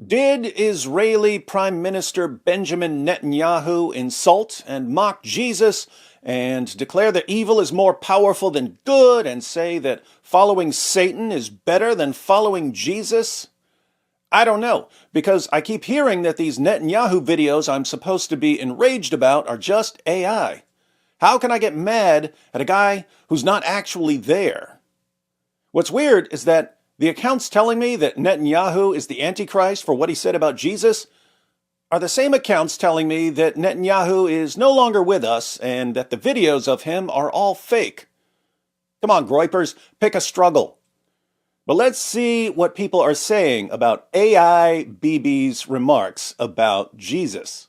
Did Israeli Prime Minister Benjamin Netanyahu insult and mock Jesus and declare that evil is more powerful than good and say that following Satan is better than following Jesus? I don't know, because I keep hearing that these Netanyahu videos I'm supposed to be enraged about are just AI. How can I get mad at a guy who's not actually there? What's weird is that the accounts telling me that Netanyahu is the Antichrist for what he said about Jesus are the same accounts telling me that Netanyahu is no longer with us and that the videos of him are all fake. Come on, Groypers, pick a struggle. But let's see what people are saying about AI BB's remarks about Jesus.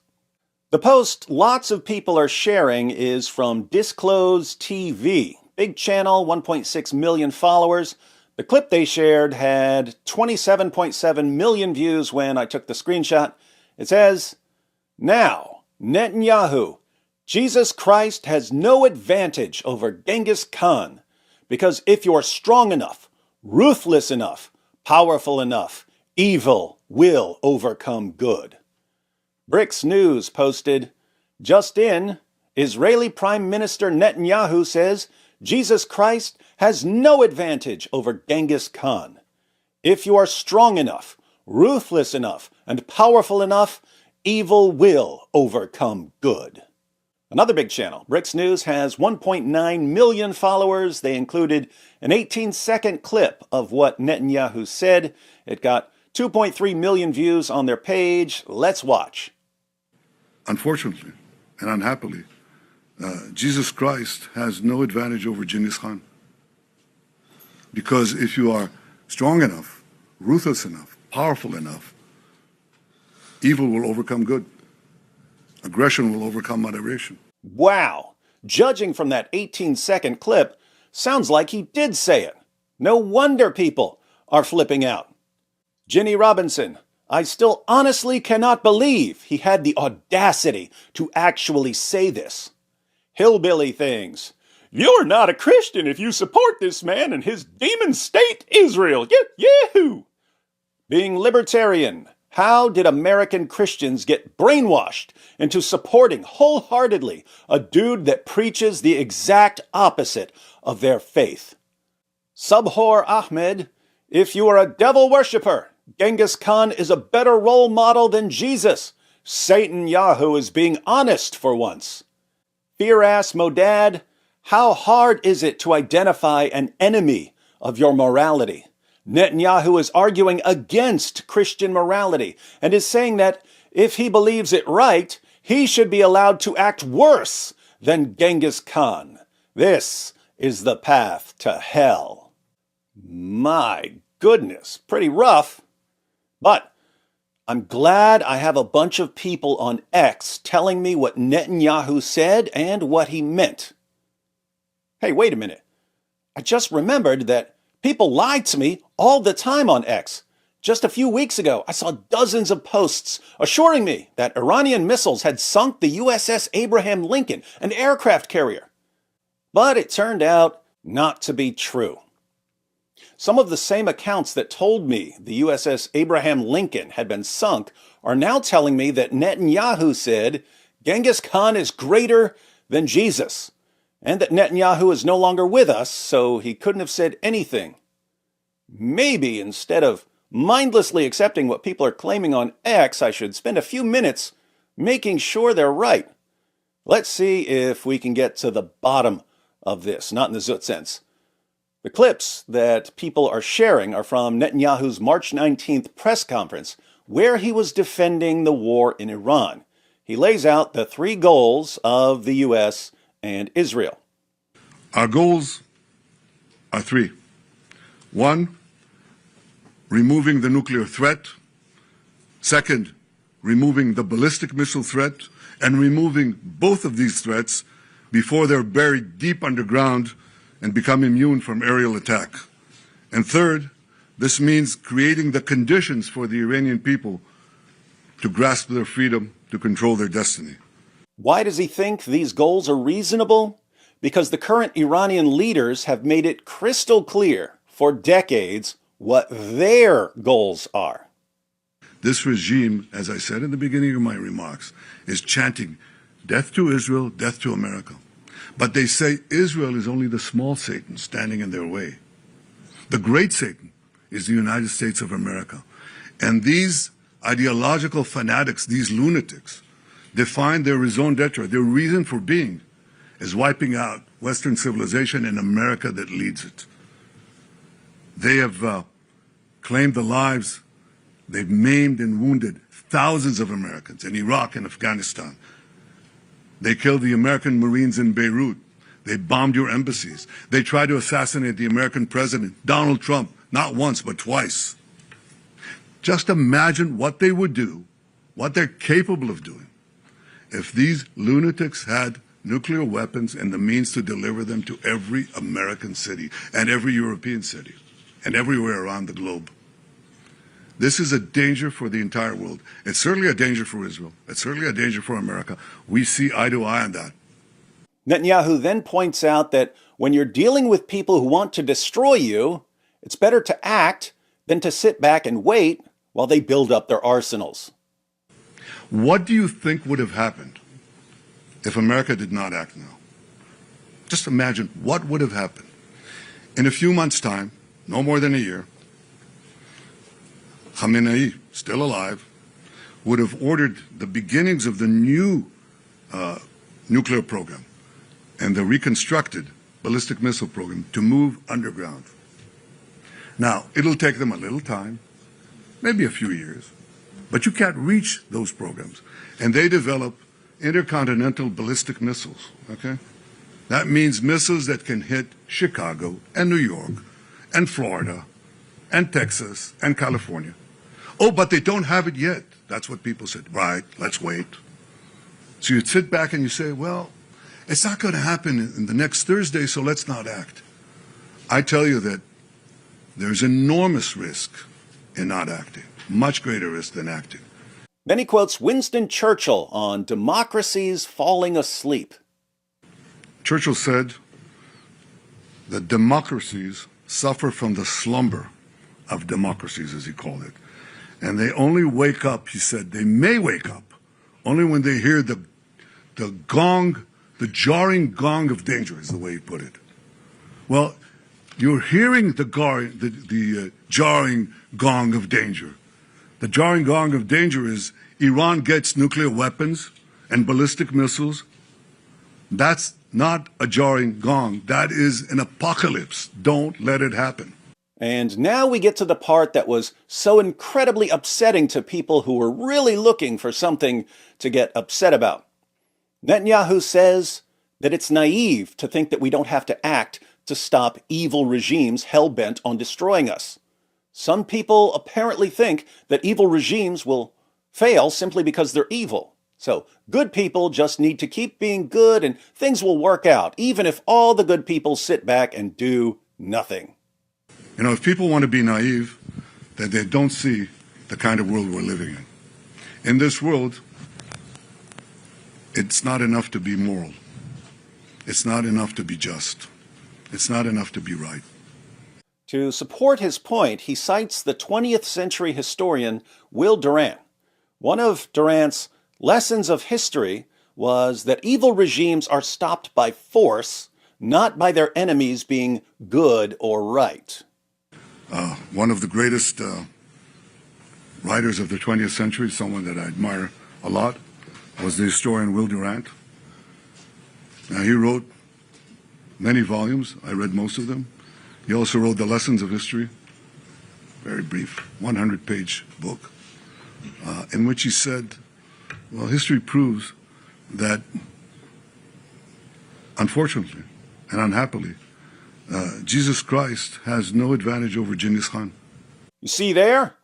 The post lots of people are sharing is from Disclose TV. Big channel, 1.6 million followers. The clip they shared had 27.7 million views when I took the screenshot. It says, "Now, Netanyahu, Jesus Christ has no advantage over Genghis Khan, because if you're strong enough, ruthless enough, powerful enough, evil will overcome good." Bricks News posted, "Just in, Israeli Prime Minister Netanyahu says Jesus Christ has no advantage over Genghis Khan. If you are strong enough, ruthless enough, and powerful enough, evil will overcome good." Another big channel, Bricks News, has 1.9 million followers. They included an 18-second clip of what Netanyahu said. It got 2.3 million views on their page. Let's watch. Unfortunately and unhappily, Jesus Christ has no advantage over Genghis Khan. Because if you are strong enough, ruthless enough, powerful enough, evil will overcome good. Aggression will overcome moderation. Wow! Judging from that 18-second clip, sounds like he did say it. No wonder people are flipping out. Ginny Robinson, I still honestly cannot believe he had the audacity to actually say this. Hillbilly things. You're not a Christian if you support this man and his demon state, Israel. Yahoo! Being libertarian. How did American Christians get brainwashed into supporting wholeheartedly a dude that preaches the exact opposite of their faith? Subhor Ahmed, if you are a devil worshiper, Genghis Khan is a better role model than Jesus. Satan Yahoo is being honest for once. Fear-ass Modad, how hard is it to identify an enemy of your morality? Netanyahu is arguing against Christian morality and is saying that if he believes it right, he should be allowed to act worse than Genghis Khan. This is the path to hell. My goodness, pretty rough. But I'm glad I have a bunch of people on X telling me what Netanyahu said and what he meant. Hey, wait a minute. I just remembered that people lied to me all the time on X. Just a few weeks ago, I saw dozens of posts assuring me that Iranian missiles had sunk the USS Abraham Lincoln, an aircraft carrier. But it turned out not to be true. Some of the same accounts that told me the USS Abraham Lincoln had been sunk are now telling me that Netanyahu said Genghis Khan is greater than Jesus, and that Netanyahu is no longer with us, so he couldn't have said anything. Maybe instead of mindlessly accepting what people are claiming on X, I should spend a few minutes making sure they're right. Let's see if we can get to the bottom of this, not in the Zut sense. The clips that people are sharing are from Netanyahu's March 19th press conference, where he was defending the war in Iran. He lays out the three goals of the U.S. and Israel. Our goals are three. One, removing the nuclear threat. Second, removing the ballistic missile threat, and removing both of these threats before they're buried deep underground and become immune from aerial attack. And third, this means creating the conditions for the Iranian people to grasp their freedom, to control their destiny. Why does he think these goals are reasonable? Because the current Iranian leaders have made it crystal clear for decades what their goals are. This regime, as I said in the beginning of my remarks, is chanting death to Israel, death to America. But they say Israel is only the small Satan standing in their way. The great Satan is the United States of America. And these ideological fanatics, these lunatics, define their raison d'etre, their reason for being, as wiping out Western civilization and America that leads it. They have claimed the lives, they've maimed and wounded thousands of Americans in Iraq and Afghanistan. They killed the American Marines in Beirut. They bombed your embassies. They tried to assassinate the American president, Donald Trump, not once, but twice. Just imagine what they would do, what they're capable of doing, if these lunatics had nuclear weapons and the means to deliver them to every American city and every European city and everywhere around the globe. This is a danger for the entire world. It's certainly a danger for Israel. It's certainly a danger for America. We see eye to eye on that. Netanyahu then points out that when you're dealing with people who want to destroy you, it's better to act than to sit back and wait while they build up their arsenals. What do you think would have happened if America did not act now? Just imagine what would have happened. In a few months' time, no more than a year, Khamenei, still alive, would have ordered the beginnings of the new nuclear program and the reconstructed ballistic missile program to move underground. Now, it'll take them a little time, maybe a few years, but you can't reach those programs. And they develop intercontinental ballistic missiles, okay? That means missiles that can hit Chicago and New York and Florida and Texas and California. Oh, but they don't have it yet. That's what people said. Right, let's wait. So you'd sit back and you say, well, it's not going to happen in the next Thursday, so let's not act. I tell you that there's enormous risk in not acting, much greater risk than acting. Then he quotes Winston Churchill on democracies falling asleep. Churchill said that democracies suffer from the slumber of democracies, as he called it. And they only wake up, he said, they may wake up only when they hear the gong, the jarring gong of danger, is the way he put it. Well, you're hearing the jarring gong of danger. The jarring gong of danger is Iran gets nuclear weapons and ballistic missiles. That's not a jarring gong. That is an apocalypse. Don't let it happen. And now we get to the part that was so incredibly upsetting to people who were really looking for something to get upset about. Netanyahu says that it's naive to think that we don't have to act to stop evil regimes hell-bent on destroying us. Some people apparently think that evil regimes will fail simply because they're evil. So good people just need to keep being good and things will work out, even if all the good people sit back and do nothing. You know, if people want to be naive, then they don't see the kind of world we're living in. In this world, it's not enough to be moral. It's not enough to be just. It's not enough to be right. To support his point, he cites the 20th century historian Will Durant. One of Durant's lessons of history was that evil regimes are stopped by force, not by their enemies being good or right. One of the greatest writers of the 20th century, someone that I admire a lot, was the historian Will Durant. Now, he wrote many volumes. I read most of them. He also wrote The Lessons of History, very brief, 100-page book, in which he said, well, history proves that, unfortunately and unhappily, Jesus Christ has no advantage over Genghis Khan. You see there?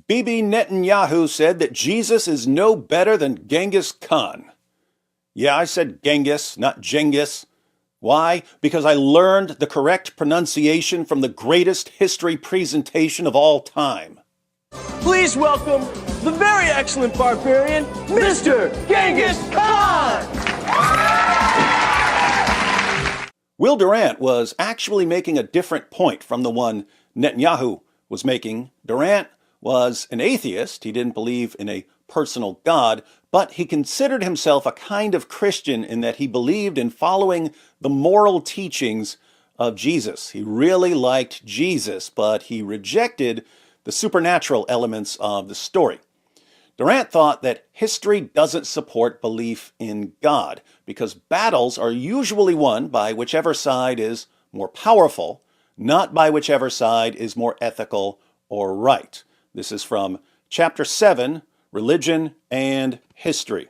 Bibi Netanyahu said that Jesus is no better than Genghis Khan. Yeah, I said Genghis, not Genghis. Why? Because I learned the correct pronunciation from the greatest history presentation of all time. Please welcome the very excellent barbarian, Mr. Genghis Khan! Will Durant was actually making a different point from the one Netanyahu was making. Durant was an atheist. He didn't believe in a personal God, but he considered himself a kind of Christian in that he believed in following the moral teachings of Jesus. He really liked Jesus, but he rejected the supernatural elements of the story. Durant thought that history doesn't support belief in God because battles are usually won by whichever side is more powerful, not by whichever side is more ethical or right. This is from Chapter 7, Religion and History.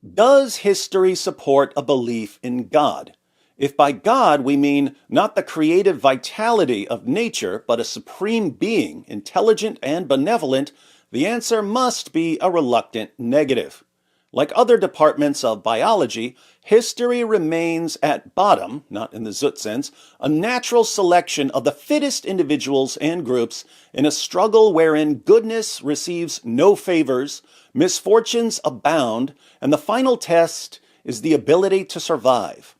Does history support a belief in God? If by God we mean not the creative vitality of nature, but a supreme being, intelligent and benevolent, the answer must be a reluctant negative. Like other departments of biology, history remains at bottom, not in the Zoot sense, a natural selection of the fittest individuals and groups in a struggle wherein goodness receives no favors, misfortunes abound, and the final test is the ability to survive.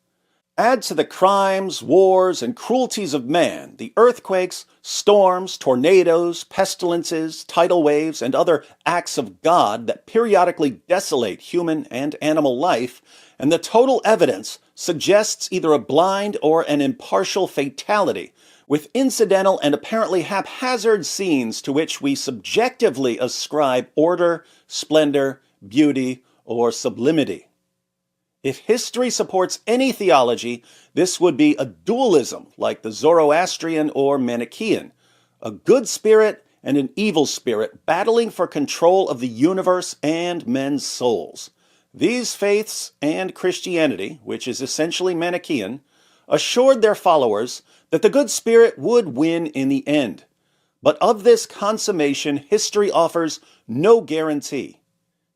Add to the crimes, wars, and cruelties of man the earthquakes, storms, tornadoes, pestilences, tidal waves, and other acts of God that periodically desolate human and animal life, and the total evidence suggests either a blind or an impartial fatality, with incidental and apparently haphazard scenes to which we subjectively ascribe order, splendor, beauty, or sublimity. If history supports any theology, this would be a dualism like the Zoroastrian or Manichaean, a good spirit and an evil spirit battling for control of the universe and men's souls. These faiths and Christianity, which is essentially Manichaean, assured their followers that the good spirit would win in the end. But of this consummation, history offers no guarantee.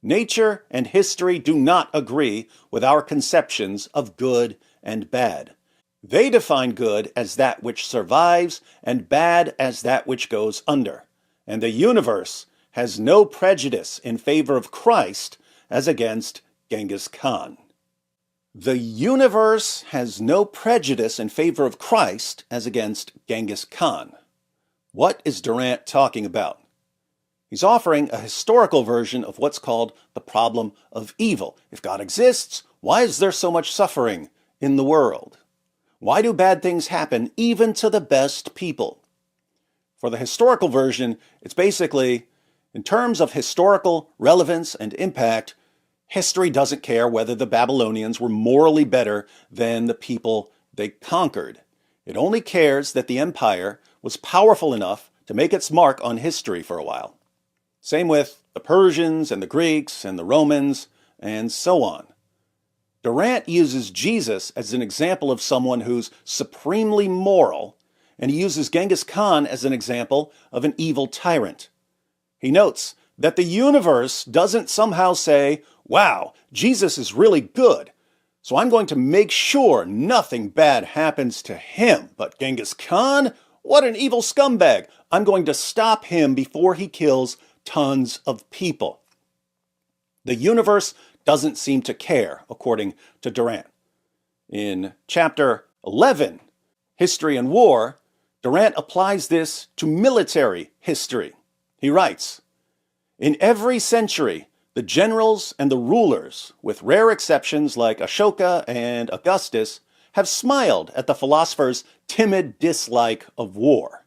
Nature and history do not agree with our conceptions of good and bad. They define good as that which survives and bad as that which goes under. And the universe has no prejudice in favor of Christ as against Genghis Khan. The universe has no prejudice in favor of Christ as against Genghis Khan. What is Durant talking about? He's offering a historical version of what's called the problem of evil. If God exists, why is there so much suffering in the world? Why do bad things happen even to the best people? For the historical version, it's basically, in terms of historical relevance and impact, history doesn't care whether the Babylonians were morally better than the people they conquered. It only cares that the empire was powerful enough to make its mark on history for a while. Same with the Persians and the Greeks and the Romans and so on. Durant uses Jesus as an example of someone who's supremely moral, and he uses Genghis Khan as an example of an evil tyrant. He notes that the universe doesn't somehow say, wow, Jesus is really good, so I'm going to make sure nothing bad happens to him. But Genghis Khan, what an evil scumbag. I'm going to stop him before he kills tons of people. The universe doesn't seem to care, according to Durant. In Chapter 11, History and War, Durant applies this to military history. He writes, in every century, the generals and the rulers, with rare exceptions like Ashoka and Augustus, have smiled at the philosopher's timid dislike of war.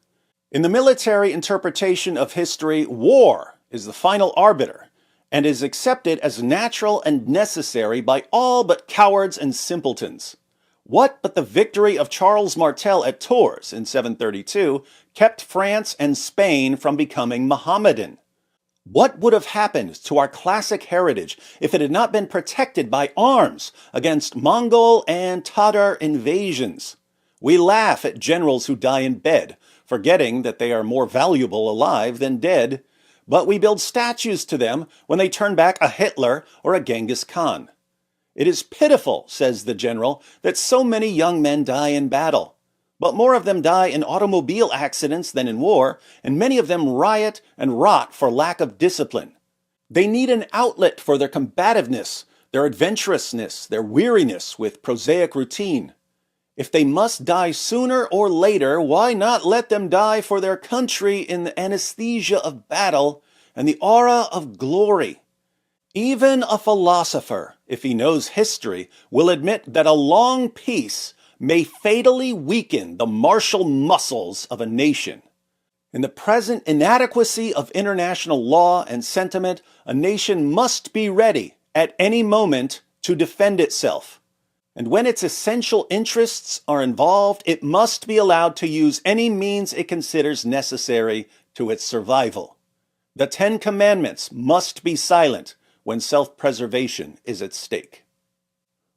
In the military interpretation of history, war is the final arbiter and is accepted as natural and necessary by all but cowards and simpletons. What but the victory of Charles Martel at Tours in 732 kept France and Spain from becoming Mohammedan? What would have happened to our classic heritage if it had not been protected by arms against Mongol and Tatar invasions? We laugh at generals who die in bed, forgetting that they are more valuable alive than dead, but we build statues to them when they turn back a Hitler or a Genghis Khan. It is pitiful, says the general, that so many young men die in battle. But more of them die in automobile accidents than in war, and many of them riot and rot for lack of discipline. They need an outlet for their combativeness, their adventurousness, their weariness with prosaic routine. If they must die sooner or later, why not let them die for their country in the anesthesia of battle and the aura of glory? Even a philosopher, if he knows history, will admit that a long peace may fatally weaken the martial muscles of a nation. In the present inadequacy of international law and sentiment, a nation must be ready at any moment to defend itself. And when its essential interests are involved, it must be allowed to use any means it considers necessary to its survival. The Ten Commandments must be silent when self-preservation is at stake.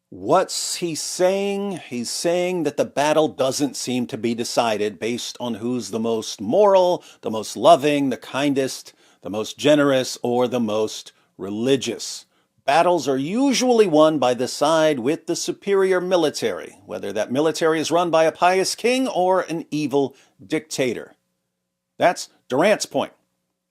What's he saying? He's saying that the battle doesn't seem to be decided based on who's the most moral, the most loving, the kindest, the most generous, or the most religious. Battles are usually won by the side with the superior military, whether that military is run by a pious king or an evil dictator. That's Durant's point.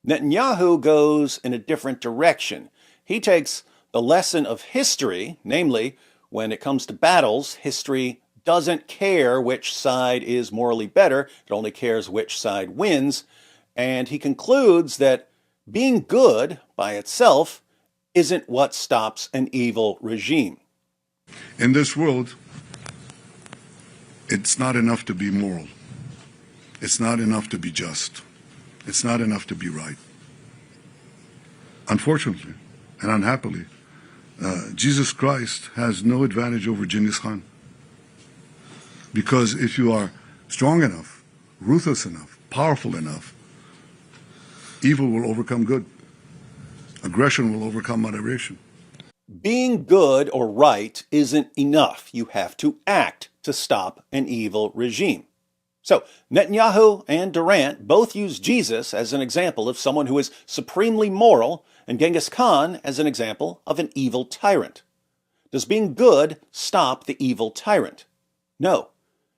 Netanyahu goes in a different direction. He takes the lesson of history, namely, when it comes to battles, history doesn't care which side is morally better, it only cares which side wins, and he concludes that being good by itself isn't what stops an evil regime. In this world, it's not enough to be moral. It's not enough to be just. It's not enough to be right. Unfortunately and unhappily, Jesus Christ has no advantage over Genghis Khan. Because if you are strong enough, ruthless enough, powerful enough, evil will overcome good. Aggression will overcome moderation. Being good or right isn't enough. You have to act to stop an evil regime. So Netanyahu and Durant both use Jesus as an example of someone who is supremely moral and Genghis Khan as an example of an evil tyrant. Does being good stop the evil tyrant? No.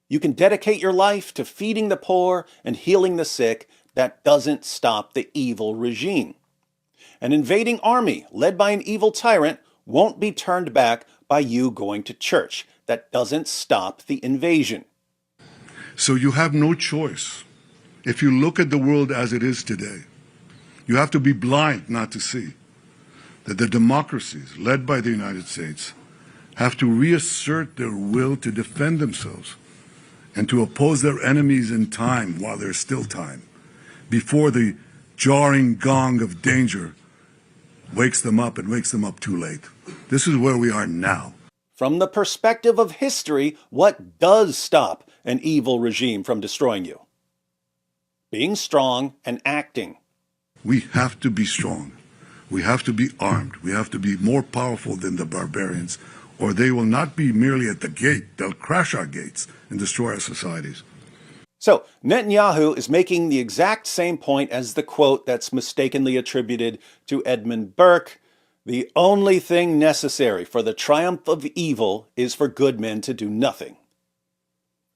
You can dedicate your life to feeding the poor and healing the sick. That doesn't stop the evil regime. An invading army led by an evil tyrant won't be turned back by you going to church. That doesn't stop the invasion. So you have no choice. If you look at the world as it is today, you have to be blind not to see that the democracies led by the United States have to reassert their will to defend themselves and to oppose their enemies in time while there's still time, before the jarring gong of danger wakes them up and wakes them up too late. This is where we are now. From the perspective of history, what does stop an evil regime from destroying you? Being strong and acting. We have to be strong. We have to be armed. We have to be more powerful than the barbarians, or they will not be merely at the gate. They'll crash our gates and destroy our societies. So Netanyahu is making the exact same point as the quote that's mistakenly attributed to Edmund Burke. The only thing necessary for the triumph of evil is for good men to do nothing.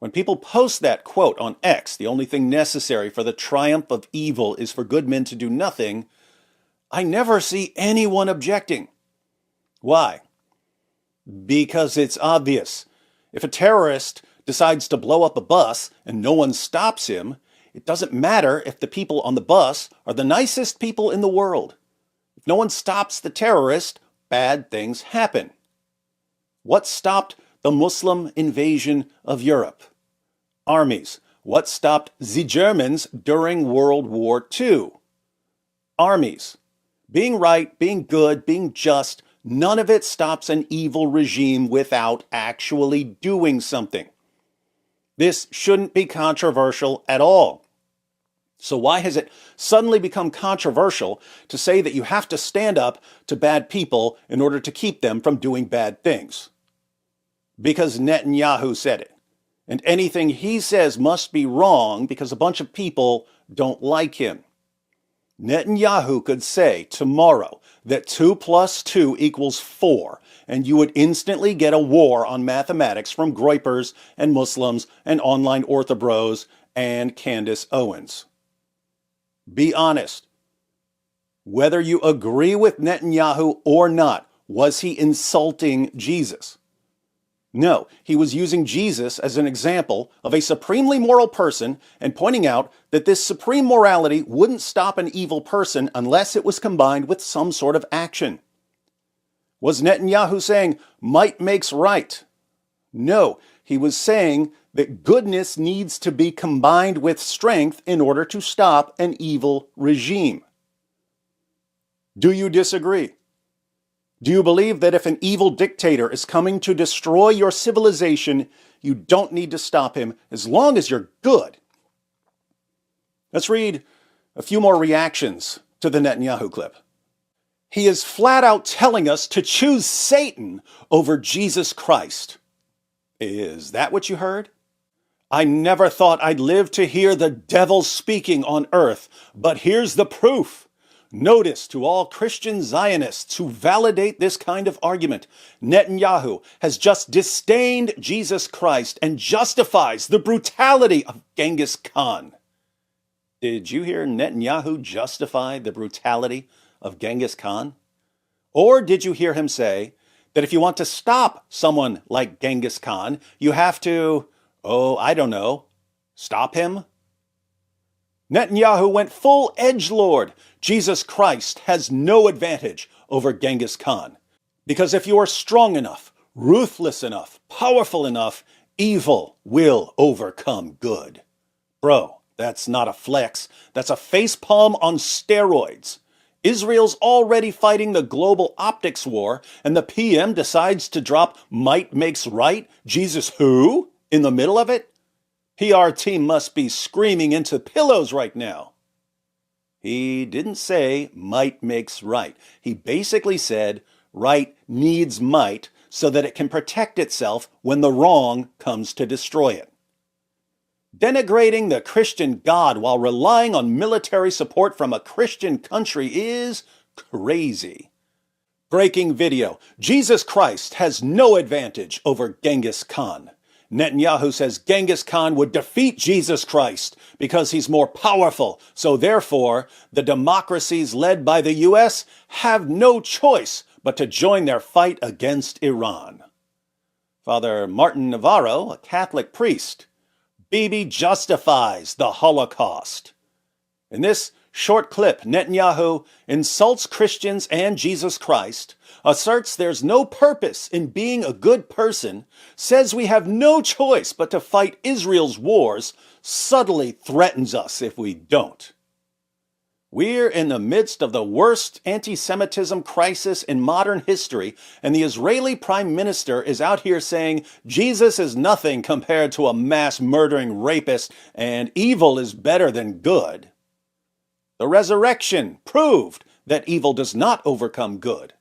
When people post that quote on X, the only thing necessary for the triumph of evil is for good men to do nothing, I never see anyone objecting. Why? Because it's obvious. If a terrorist decides to blow up a bus and no one stops him, it doesn't matter if the people on the bus are the nicest people in the world. If no one stops the terrorist, bad things happen. What stopped the Muslim invasion of Europe? Armies. What stopped the Germans during World War II? Armies. Being right, being good, being just, none of it stops an evil regime without actually doing something. This shouldn't be controversial at all. So why has it suddenly become controversial to say that you have to stand up to bad people in order to keep them from doing bad things? Because Netanyahu said it. And anything he says must be wrong because a bunch of people don't like him. Netanyahu could say tomorrow that 2 + 2 = 4, and you would instantly get a war on mathematics from Groypers and Muslims and online orthobros and Candace Owens. Be honest. Whether you agree with Netanyahu or not, was he insulting Jesus? No, he was using Jesus as an example of a supremely moral person and pointing out that this supreme morality wouldn't stop an evil person unless it was combined with some sort of action. Was Netanyahu saying might makes right? No, he was saying that goodness needs to be combined with strength in order to stop an evil regime. Do you disagree? Do you believe that if an evil dictator is coming to destroy your civilization, you don't need to stop him as long as you're good? Let's read a few more reactions to the Netanyahu clip. He is flat out telling us to choose Satan over Jesus Christ. Is that what you heard? I never thought I'd live to hear the devil speaking on earth, but here's the proof. Notice to all Christian Zionists who validate this kind of argument, Netanyahu has just disdained Jesus Christ and justifies the brutality of Genghis Khan. Did you hear Netanyahu justify the brutality of Genghis Khan? Or did you hear him say that if you want to stop someone like Genghis Khan, you have to, stop him? Netanyahu went full edgelord. Jesus Christ has no advantage over Genghis Khan. Because if you are strong enough, ruthless enough, powerful enough, evil will overcome good. Bro, that's not a flex. That's a facepalm on steroids. Israel's already fighting the global optics war, and the PM decides to drop might makes right, Jesus who, in the middle of it? PR team must be screaming into pillows right now. He didn't say might makes right. He basically said right needs might so that it can protect itself when the wrong comes to destroy it. Denigrating the Christian God while relying on military support from a Christian country is crazy. Breaking video. Jesus Christ has no advantage over Genghis Khan. Netanyahu says Genghis Khan would defeat Jesus Christ because he's more powerful, so therefore the democracies led by the U.S. have no choice but to join their fight against Iran. Father Martin Navarro, a Catholic priest, Bibi justifies the Holocaust. In this short clip, Netanyahu insults Christians and Jesus Christ, asserts there's no purpose in being a good person, says we have no choice but to fight Israel's wars, subtly threatens us if we don't. We're in the midst of the worst anti-Semitism crisis in modern history, and the Israeli Prime Minister is out here saying Jesus is nothing compared to a mass-murdering rapist, and evil is better than good. The resurrection proved that evil does not overcome good.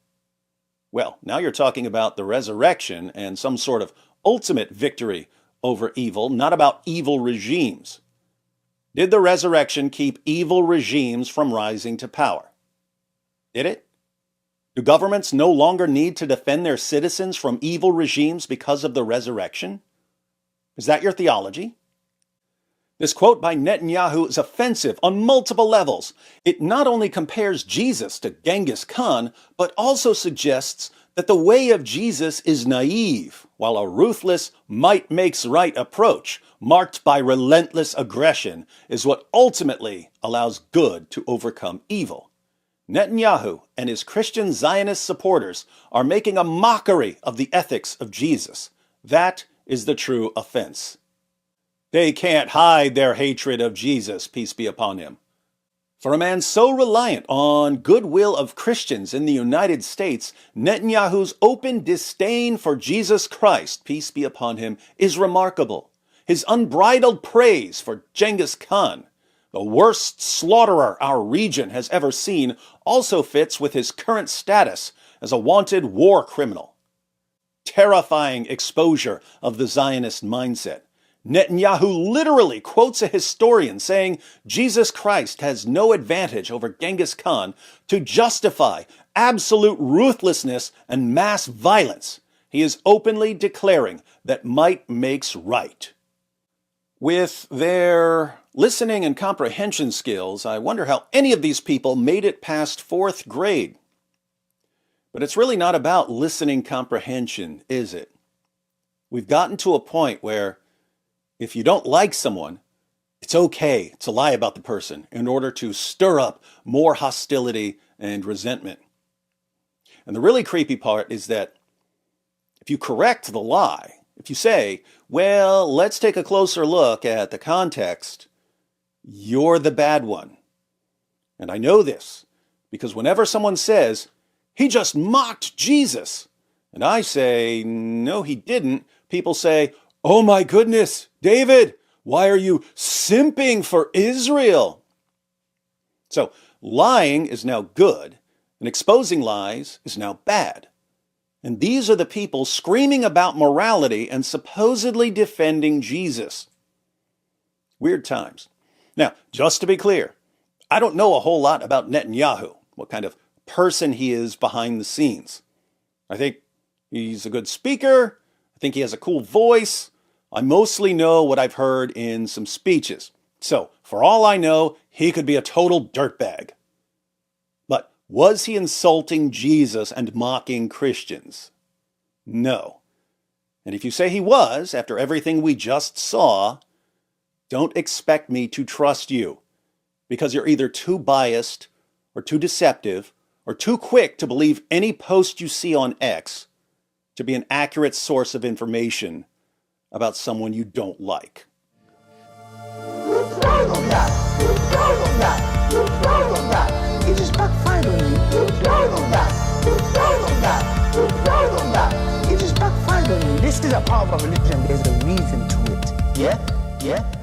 Well, now you're talking about the resurrection and some sort of ultimate victory over evil, not about evil regimes. Did the resurrection keep evil regimes from rising to power? Did it? Do governments no longer need to defend their citizens from evil regimes because of the resurrection? Is that your theology? This quote by Netanyahu is offensive on multiple levels. It not only compares Jesus to Genghis Khan, but also suggests that the way of Jesus is naive, while a ruthless might makes right approach, marked by relentless aggression, is what ultimately allows good to overcome evil. Netanyahu and his Christian Zionist supporters are making a mockery of the ethics of Jesus. That is the true offense. They can't hide their hatred of Jesus, peace be upon him. For a man so reliant on goodwill of Christians in the United States, Netanyahu's open disdain for Jesus Christ, peace be upon him, is remarkable. His unbridled praise for Genghis Khan, the worst slaughterer our region has ever seen, also fits with his current status as a wanted war criminal. Terrifying exposure of the Zionist mindset. Netanyahu literally quotes a historian saying Jesus Christ has no advantage over Genghis Khan to justify absolute ruthlessness and mass violence. He is openly declaring that might makes right. With their listening and comprehension skills, I wonder how any of these people made it past 4th grade. But it's really not about listening comprehension, is it? We've gotten to a point where if you don't like someone, it's okay to lie about the person in order to stir up more hostility and resentment. And the really creepy part is that if you correct the lie, if you say, well, let's take a closer look at the context, you're the bad one. And I know this because whenever someone says, he just mocked Jesus, and I say, no, he didn't, people say, oh my goodness, David, why are you simping for Israel? So lying is now good, and exposing lies is now bad. And these are the people screaming about morality and supposedly defending Jesus. Weird times. Now, just to be clear, I don't know a whole lot about Netanyahu, what kind of person he is behind the scenes. I think he's a good speaker. I think he has a cool voice. I mostly know what I've heard in some speeches. So, for all I know, he could be a total dirtbag. But was he insulting Jesus and mocking Christians? No. And if you say he was, after everything we just saw, don't expect me to trust you, because you're either too biased or too deceptive or too quick to believe any post you see on X to be an accurate source of information about someone you don't like. It just backfired on you. It just backfired on you. This is a part of a religion. There's a reason to it. Yeah?